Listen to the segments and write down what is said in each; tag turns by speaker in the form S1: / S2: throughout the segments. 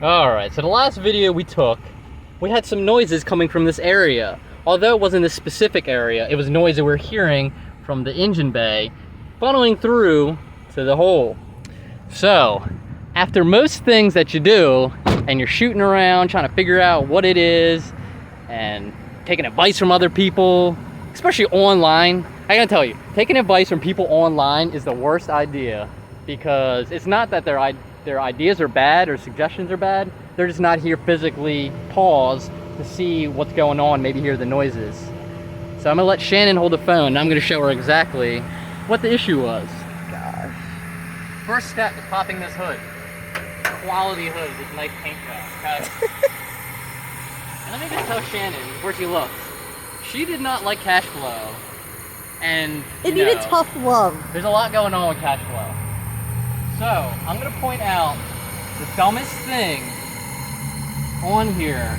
S1: Alright, so the last video we took, we had some noises coming from this area. Although it wasn't a specific area, it was noise that we were hearing from the engine bay funneling through to the hole. So, after most things that you do, and you're shooting around trying to figure out what it is, and taking advice from other people, especially online, I gotta tell you, taking advice from people online is the worst idea, because it's not that their ideas are bad or suggestions are bad, they're just not here physically pause to see what's going on, maybe hear the noises. So I'm gonna let Shannon hold the phone and I'm gonna show her exactly what the issue was.
S2: Gosh.
S1: First step is popping this hood. Quality hood, this nice paint job, okay? And let me just tell Shannon where she looks. She did not like cash flow. And
S2: It needed tough love.
S1: there's a lot going on with cash flow. So, I'm gonna point out the dumbest thing on here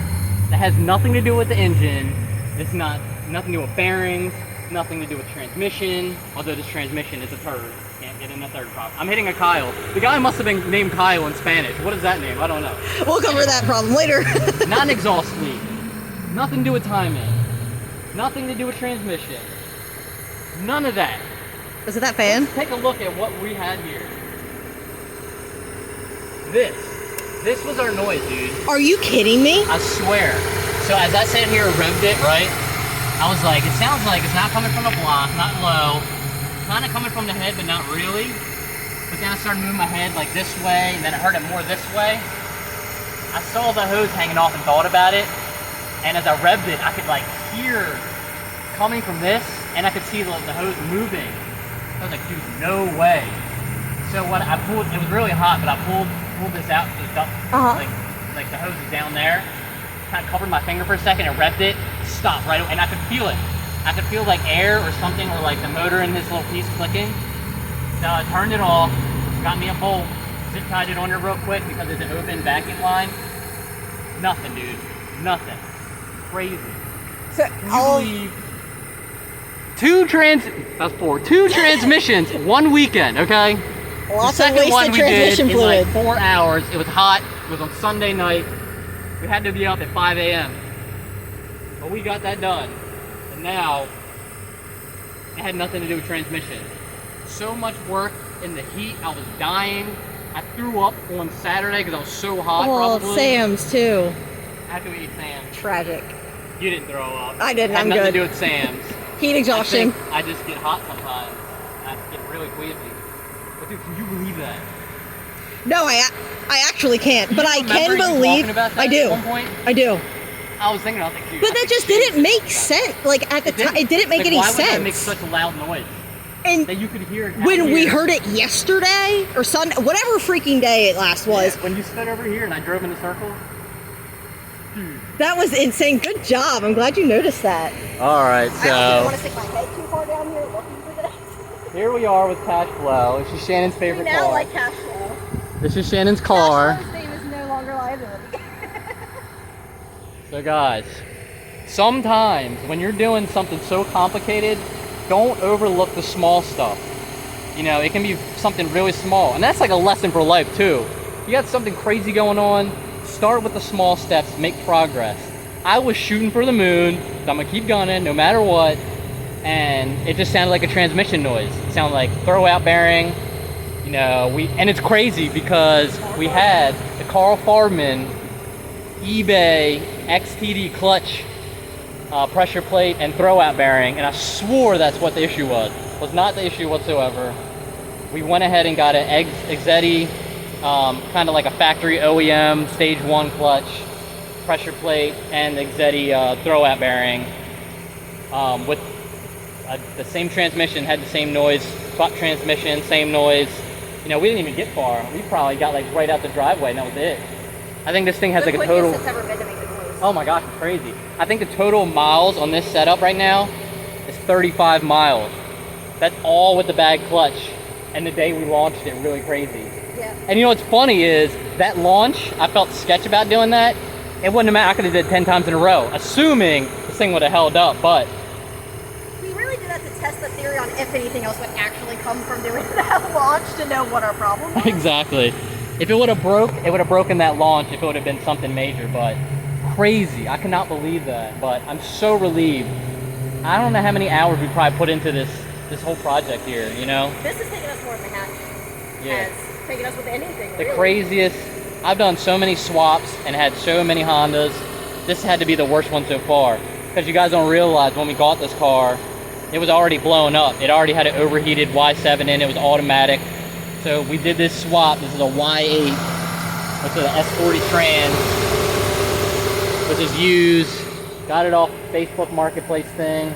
S1: that has nothing to do with the engine. It's nothing to do with bearings, nothing to do with transmission, although this transmission is a turd. Can't get in a third problem. I'm hitting a Kyle. The guy must have been named Kyle in Spanish. What is that name? I don't know.
S2: We'll cover that problem later.
S1: Not an exhaust leak. Nothing to do with timing. Nothing to do with transmission. None of that.
S2: Is it that fan?
S1: Let's take a look at what we had here. This was our noise, dude.
S2: Are you kidding me?
S1: I swear. So as I sat here and revved it, right? I was like, it sounds like it's not coming from the block, not low. Kind of coming from the head, but not really. But then I started moving my head like this way, and then I heard it more this way. I saw the hose hanging off and thought about it. And as I revved it, I could like hear coming from this, and I could see the hose moving. I was like, dude, no way. So what I pulled, it was really hot, but I pulled this out to the dump, like the hose is down there. Kind of covered my finger for a second and revved it, stopped right away, and I could feel it. I could feel like air or something, or like the motor in this little piece clicking. So I turned it off, got me a bolt, zip tied it on there real quick because it's an open vacuum line. Nothing, dude, nothing. Crazy.
S2: So,
S1: Can you believe two transmissions one weekend, okay?
S2: Lots
S1: the
S2: of
S1: second one
S2: wasted
S1: we did
S2: transmission
S1: in
S2: fluid.
S1: like 4 hours. It was hot. It was on Sunday night. We had to be up at 5 a.m. But we got that done. And now, it had nothing to do with transmission. So much work in the heat. I was dying. I threw up on Saturday because I was so hot.
S2: Oh,
S1: probably.
S2: Sam's too.
S1: After we ate Sam's.
S2: Tragic.
S1: You didn't throw up.
S2: I didn't.
S1: It had
S2: I'm
S1: nothing
S2: good.
S1: to do with Sam's.
S2: Heat exhaustion.
S1: I just get hot sometimes. I get really queasy. But dude, can you believe that?
S2: No, I actually can't. But I can
S1: Remember you
S2: believe.
S1: talking about that
S2: I do.
S1: At one point?
S2: I do.
S1: I was thinking, I was like, dude.
S2: But that just didn't make sense. Like at the time, it didn't make any
S1: why
S2: sense.
S1: Why would that make such a loud noise?
S2: And
S1: that you could hear it
S2: when we heard it yesterday or Sunday, whatever freaking day it last was.
S1: Yeah, when you stood over here and I drove in a circle. Dude.
S2: That was insane. Good job. I'm glad you noticed that.
S1: All right, so.
S2: I also don't want to stick my head too far down here looking for this.
S1: Here we are with cash flow. This is Shannon's favorite
S2: We now
S1: car.
S2: like cash flow.
S1: This is Shannon's car.
S2: Cash flow's name is no longer liability.
S1: So guys, sometimes when you're doing something so complicated, don't overlook the small stuff. You know, it can be something really small. And that's like a lesson for life too. You got something crazy going on, start with the small steps, make progress. I was shooting for the moon, so I'm gonna keep gunning no matter what. And it just sounded like a transmission noise. It sounded like throwout bearing. You know, and it's crazy because we had the Carl Farbman eBay XTD clutch pressure plate and throwout bearing, and I swore that's what the issue was. Was not the issue whatsoever. We went ahead and got an Exetti, kind of like a factory OEM stage 1 clutch pressure plate and the Exetti throwout bearing with the same transmission, had the same noise, buck transmission, same noise. You know, we didn't even get far. We probably got like right out the driveway and that was it. I think this thing has like a total.
S2: It's ever been to make the noise.
S1: Oh my gosh, it's crazy. I think the total miles on this setup right now is 35 miles. That's all with the bag clutch. And the day we launched it, really crazy.
S2: Yeah.
S1: And you know what's funny is that launch, I felt sketch about doing that. It wouldn't have mattered. I could have did it 10 times in a row, assuming this thing would have held up, but.
S2: We really did that to test the theory on if anything else would actually come from doing that launch to know what our problem was.
S1: Exactly. If it would have broke, it would have broken that launch if it would have been something major, but crazy. I cannot believe that, but I'm so relieved. I don't know how many hours we probably put into this whole project here, you know?
S3: This has taken us more than the hatch has taken us with anything,
S1: The
S3: really.
S1: craziest. I've done so many swaps and had so many Hondas. This had to be the worst one so far. Because you guys don't realize when we got this car, it was already blown up. It already had an overheated Y7 in it. It was automatic. So we did this swap. This is a Y8. This is an S40 Trans, which is used. Got it off Facebook Marketplace thing.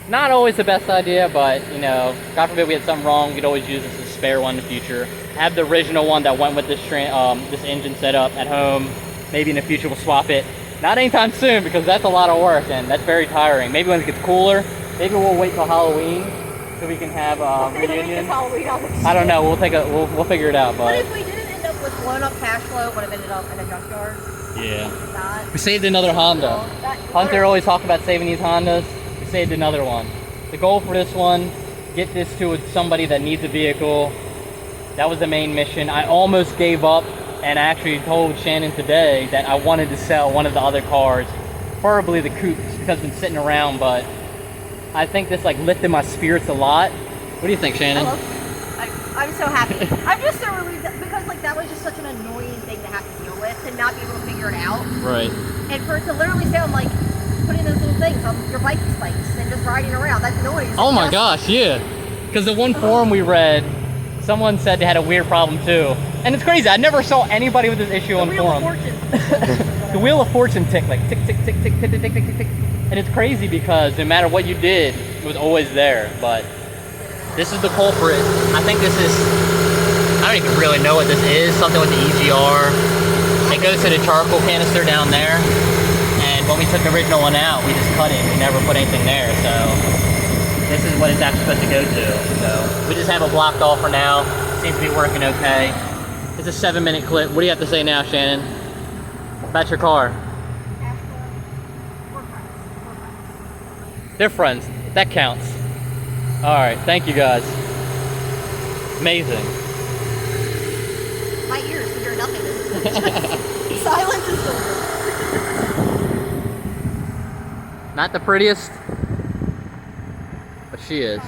S1: Not always the best idea, but you know, God forbid we had something wrong, we could always use this as a spare one in the future. I have the original one that went with this this engine setup at home. Maybe in the future we'll swap it. Not anytime soon, because that's a lot of work and that's very tiring. Maybe when it gets cooler, maybe we'll wait till Halloween so we can have a reunion. I don't know. We'll figure it out.
S3: But if we didn't end up with blown up cash flow, it would have ended up in a junkyard.
S1: Yeah.
S3: Not.
S1: We saved another Honda. Hunter always talked about saving these Hondas. We saved another one. The goal for this one, get this to somebody that needs a vehicle. That was the main mission. I almost gave up, and I actually told Shannon today that I wanted to sell one of the other cars, preferably the coupe, because it's been sitting around, but I think this like lifted my spirits a lot. What do you think, Shannon?
S3: I'm so happy. I'm just so relieved that, because like that was just such an annoying thing to have to deal with and not be able to figure it out.
S1: Right.
S3: And for it to literally sound like putting those little things on your bike spikes and just riding around, that noise.
S1: Oh my gosh, yeah. Because the one forum we read, someone said they had a weird problem too. And it's crazy, I never saw anybody with this issue on forum. The Wheel of Fortune tick, like tick, tick, tick, tick, tick, tick, tick, tick, tick, tick. And it's crazy because no matter what you did, it was always there. But this is the culprit. I think this is, I don't even really know what this is, something with the EGR. It goes to the charcoal canister down there. And when we took the original one out, we just cut it. We never put anything there, so this is what it's actually supposed to go to. So we just have it blocked off for now. Seems to be working okay. It's a 7-minute clip. What do you have to say now, Shannon? About your car? They're friends. That counts. Alright, thank you guys. Amazing.
S3: My ears hear nothing. Silence is golden.
S1: Not the prettiest, but she is.